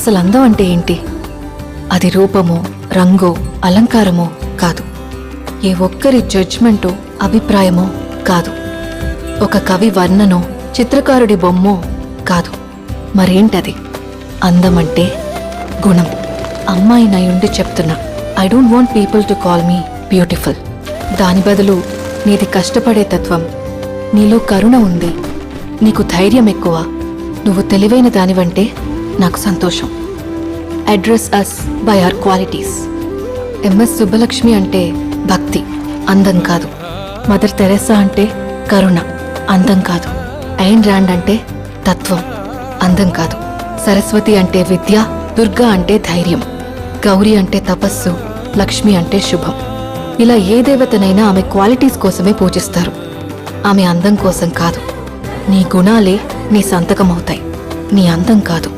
అసలు అందం అంటే ఏంటి? అది రూపమో, రంగో, అలంకారమో కాదు. ఏ ఒక్కరి జడ్జ్మెంటో, అభిప్రాయమో కాదు. ఒక కవి వర్ణనో, చిత్రకారుడి బొమ్మో కాదు. మరేంటది? అందమంటే గుణం. అమ్మాయి నయుండి చెప్తున్నా, I don't want people to call me beautiful. దాని బదులు నీది కష్టపడే తత్వం, నీలో కరుణ ఉంది, నీకు ధైర్యం ఎక్కువ, నువ్వు తెలివైన దానివంటే నాకు సంతోషం. Address us by our qualities. MS Subbulakshmi అంటే భక్తి, అందం కాదు. మదర్ తెరెసా అంటే కరుణ, అందం కాదు. ఐన్ ర్యాండ్ అంటే తత్వం, అందం కాదు. సరస్వతి అంటే విద్య, దుర్గా అంటే ధైర్యం, గౌరీ అంటే తపస్సు, లక్ష్మి అంటే శుభం. ఇలా ఏ దేవతనైనా ఆమె క్వాలిటీస్ కోసమే పూజిస్తారు, ఆమె అందం కోసం కాదు. నీ గుణాలే నీ సంతకమవుతాయి, నీ అందం కాదు.